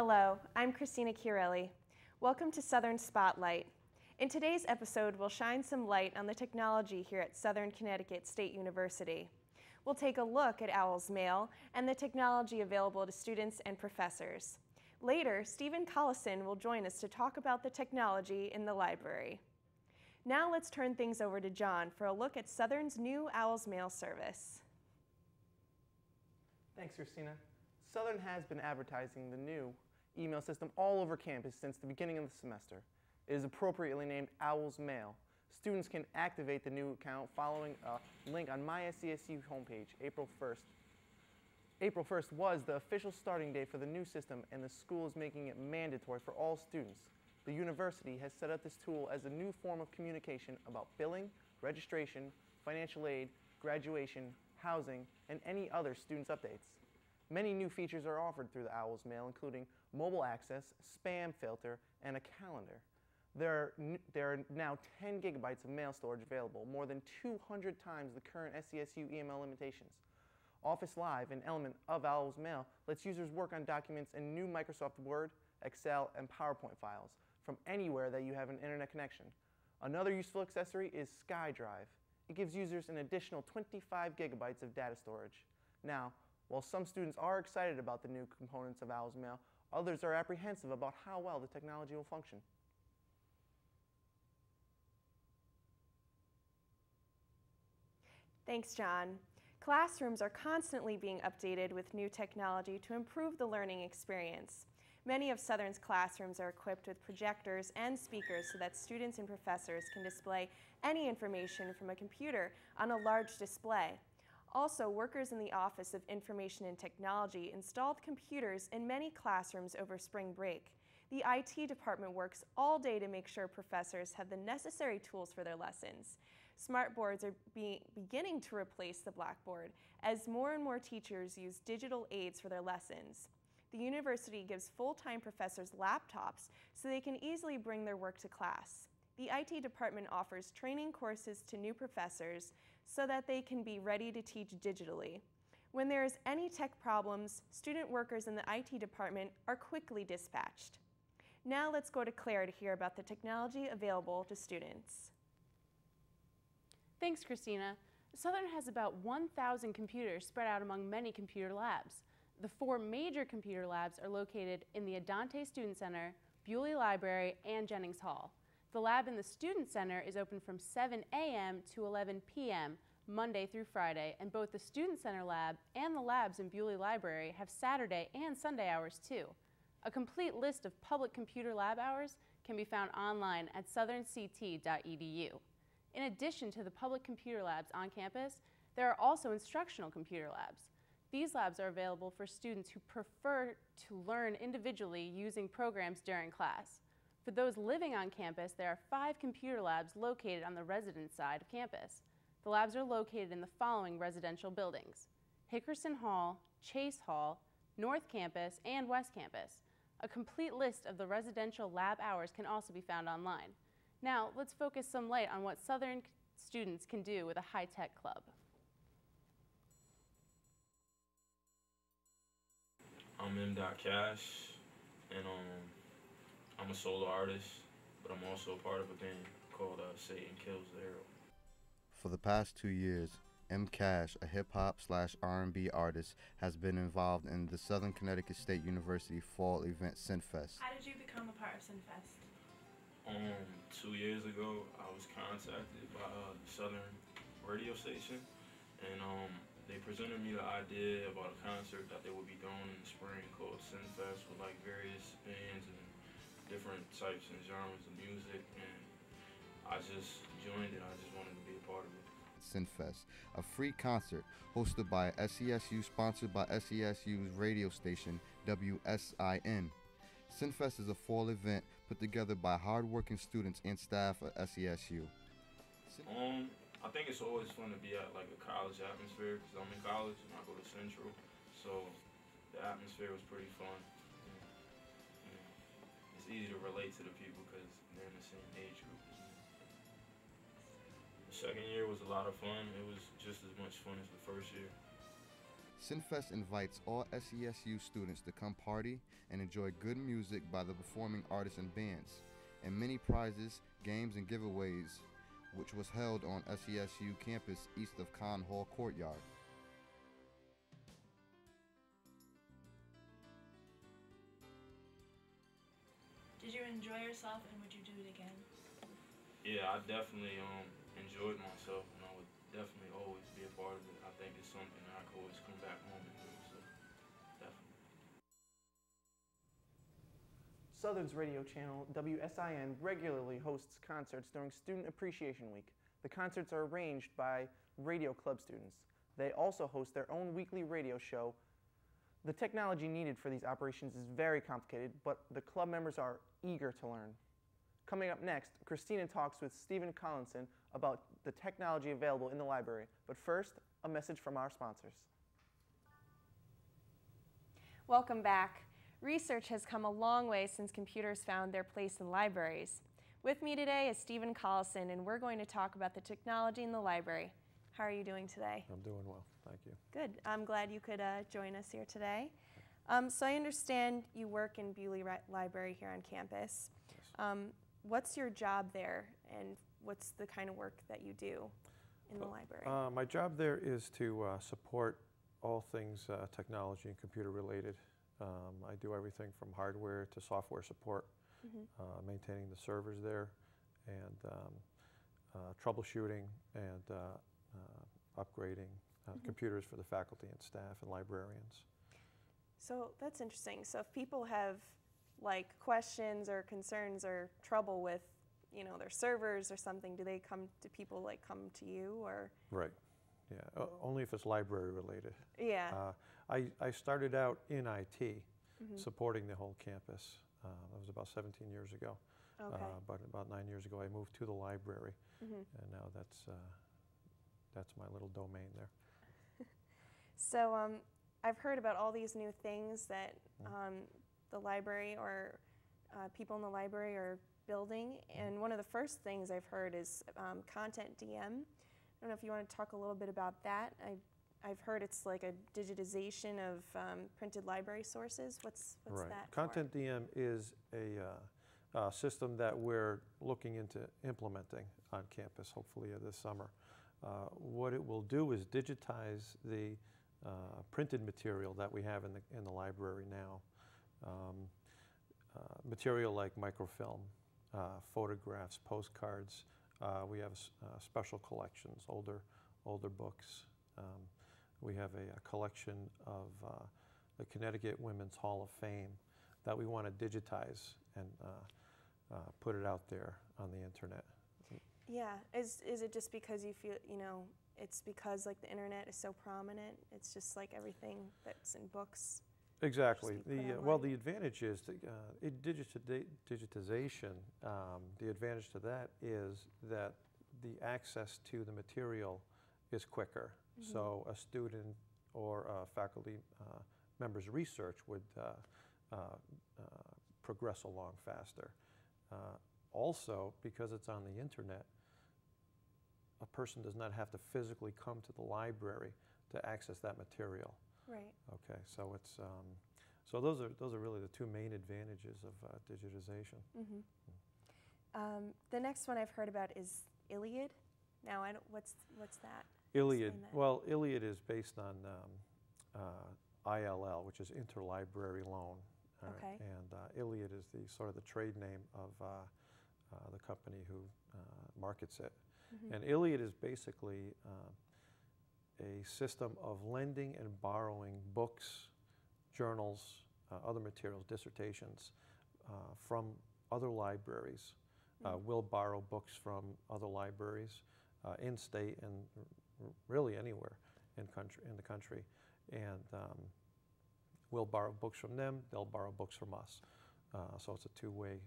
Hello, I'm Christina Chiarelli. Welcome to Southern Spotlight. In today's episode, we'll shine some light on the technology here at Southern Connecticut State University. We'll take a look at Owl's Mail and the technology available to students and professors. Later, Stephen Collison will join us to talk about the technology in the library. Now let's turn things over to John for a look at Southern's new Owl's Mail service. Thanks, Christina. Southern has been advertising the new email system all over campus since the beginning of the semester. It is appropriately named Owl's Mail. Students can activate the new account following a link on my SCSU homepage, April 1st. April 1st was the official starting date for the new system, and the school is making it mandatory for all students. The university has set up this tool as a new form of communication about billing, registration, financial aid, graduation, housing, and any other students' updates. Many new features are offered through the Owl's Mail, including mobile access, spam filter, and a calendar. There are now 10 gigabytes of mail storage available, more than 200 times the current SCSU email limitations. Office Live, an element of Owl's Mail, lets users work on documents in new Microsoft Word, Excel, and PowerPoint files from anywhere that you have an internet connection. Another useful accessory is SkyDrive. It gives users an additional 25 gigabytes of data storage. Now, while some students are excited about the new components of Owl's Mail, others are apprehensive about how well the technology will function. Thanks, John. Classrooms are constantly being updated with new technology to improve the learning experience. Many of Southern's classrooms are equipped with projectors and speakers so that students and professors can display any information from a computer on a large display. Also, workers in the Office of Information and Technology installed computers in many classrooms over spring break. The IT department works all day to make sure professors have the necessary tools for their lessons. Smart boards are beginning to replace the blackboard as more and more teachers use digital aids for their lessons. The university gives full-time professors laptops so they can easily bring their work to class. The IT department offers training courses to new professors so that they can be ready to teach digitally. When there is any tech problems, student workers in the IT department are quickly dispatched. Now let's go to Claire to hear about the technology available to students. Thanks, Christina. Southern has about 1,000 computers spread out among many computer labs. The 4 major computer labs are located in the Adante Student Center, Bewley Library, and Jennings Hall. The lab in the Student Center is open from 7 a.m. to 11 p.m. Monday through Friday, and both the Student Center lab and the labs in Bewley Library have Saturday and Sunday hours too. A complete list of public computer lab hours can be found online at southernct.edu. In addition to the public computer labs on campus, there are also instructional computer labs. These labs are available for students who prefer to learn individually using programs during class. For those living on campus, there are 5 computer labs located on the residence side of campus. The labs are located in the following residential buildings: Hickerson Hall, Chase Hall, North Campus, and West Campus. A complete list of the residential lab hours can also be found online. Now, let's focus some light on what Southern students can do with a high-tech club. I'm M.Cash, and I'm a solo artist, but I'm also a part of a band called Satan Kills the Arrow. For the past 2 years, M.Cash, a hip-hop/R&B artist, has been involved in the Southern Connecticut State University fall event SynFest. How did you become a part of SynFest? 2 years ago, I was contacted by the Southern radio station, and they presented me the idea about a concert that they would be doing in the spring called SynFest with like various bands and different types and genres of music, and I just joined it. I just wanted to be a part of it. SynFest, a free concert hosted by SCSU, sponsored by SCSU's radio station WSIN. SynFest is a fall event put together by hardworking students and staff at SCSU. I think it's always fun to be at like a college atmosphere because I'm in college and I go to Central, so the atmosphere was pretty fun. It's easy to relate to the people because they're in the same age group as me. The second year was a lot of fun. It was just as much fun as the first year. SCSU invites all SCSU students to come party and enjoy good music by the performing artists and bands, and many prizes, games, and giveaways, which was held on SCSU campus east of Con Hall Courtyard. Did you enjoy yourself and would you do it again? Yeah, I definitely enjoyed myself, and I would definitely always be a part of it. I think it's something that I could always come back home and do, so definitely. Southern's radio channel, WSIN, regularly hosts concerts during Student Appreciation Week. The concerts are arranged by radio club students. They also host their own weekly radio show. The technology needed for these operations is very complicated, but the club members are eager to learn. Coming up next, Christina talks with Stephen Collinson about the technology available in the library. But first, a message from our sponsors. Welcome back. Research has come a long way since computers found their place in libraries. With me today is Stephen Collison, and we're going to talk about the technology in the library. How are you doing today? I'm doing well, thank you. Good. I'm glad you could join us here today. So I understand you work in Bewley Library here on campus. Yes. What's your job there, and what's the kind of work that you do in the library? My job there is to support all things technology and computer related. I do everything from hardware to software support, maintaining the servers there, and troubleshooting and upgrading computers for the faculty and staff and librarians. So that's interesting. So if people have like questions or concerns or trouble with, you know, their servers or something, do people come to you, or? Right. Yeah, only if it's library related. Yeah. I started out in IT, supporting the whole campus. That was about 17 years ago. Okay. But about 9 years ago, I moved to the library, and now that's my little domain there. So I've heard about all these new things that the library or people in the library are building, and one of the first things I've heard is content DM. I don't know if you want to talk a little bit about that. I've heard it's like a digitization of printed library sources. What's right. that Content for? DM is a system that we're looking into implementing on campus, hopefully this summer. What it will do is digitize the printed material that we have in the library now. Material like microfilm, photographs, postcards. We have special collections, older books. We have a collection of the Connecticut Women's Hall of Fame that we want to digitize and put it out there on the internet. Yeah, is it just because you feel, it's because like the internet is so prominent, it's just like everything that's in books? Exactly. The advantage is digitization. The advantage to that is that the access to the material is quicker. So a student or a faculty member's research would progress along faster. Also, because it's on the internet, a person does not have to physically come to the library to access that material. Right. Okay, so it's so those are really the two main advantages of digitization. The next one I've heard about is Iliad. Now, what's that? Iliad. Explain that. Well, Iliad is based on ILL, which is interlibrary loan. Okay. And Iliad is the sort of the trade name of the company who markets it. And Iliad is basically a system of lending and borrowing books, journals, other materials, dissertations from other libraries. We'll borrow books from other libraries in state and really anywhere in the country. And we'll borrow books from them, they'll borrow books from us. So it's a two-way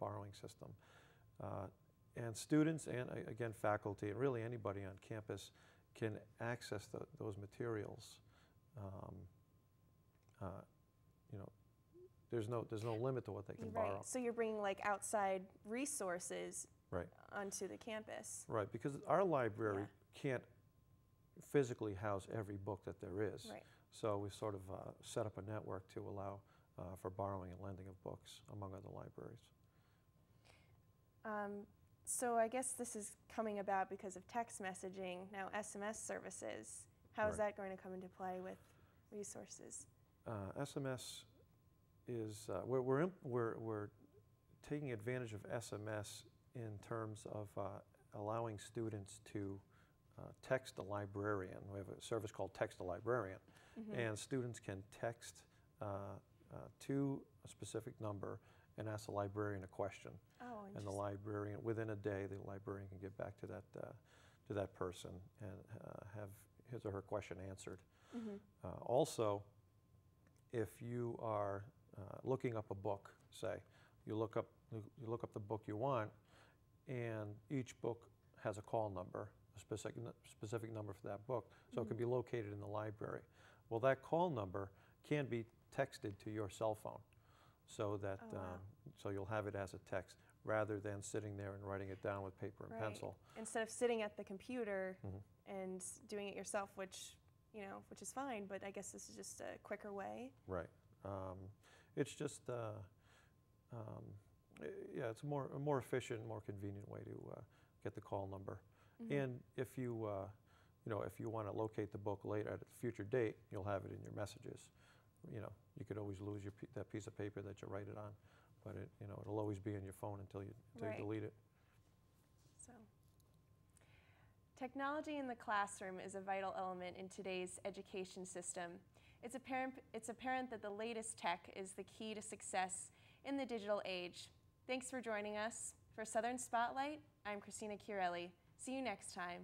borrowing system. And students and, again, faculty, and really anybody on campus can access those materials. There's no limit to what they can borrow. So you're bringing like outside resources right. onto the campus. Right, because our library can't physically house every book that there is. Right. So we sort of set up a network to allow for borrowing and lending of books among other libraries. So I guess this is coming about because of text messaging, now SMS services. How is Right. that going to come into play with resources? SMS is, we're taking advantage of SMS in terms of allowing students to text a librarian. We have a service called Text a Librarian, and students can text to a specific number and ask the librarian a question. Oh, And the librarian, within a day, the librarian can get back to that person and have his or her question answered. Also, if you are looking up a book, say, you look up the book you want, and each book has a call number, a specific number for that book, so it can be located in the library. Well, that call number can be texted to your cell phone, so that so you'll have it as a text rather than sitting there and writing it down with paper and pencil. Instead of sitting at the computer and doing it yourself, which is fine, but I guess this is just a quicker way. Right. It's just, yeah, it's a more efficient, more convenient way to get the call number. And if you, if you want to locate the book later at a future date, you'll have it in your messages. You could always lose that piece of paper that you write it on, but it'll always be in your phone until you delete it. So, technology in the classroom is a vital element in today's education system. It's apparent that the latest tech is the key to success in the digital age. Thanks for joining us. For Southern Spotlight, I'm Christina Chiarelli. See you next time.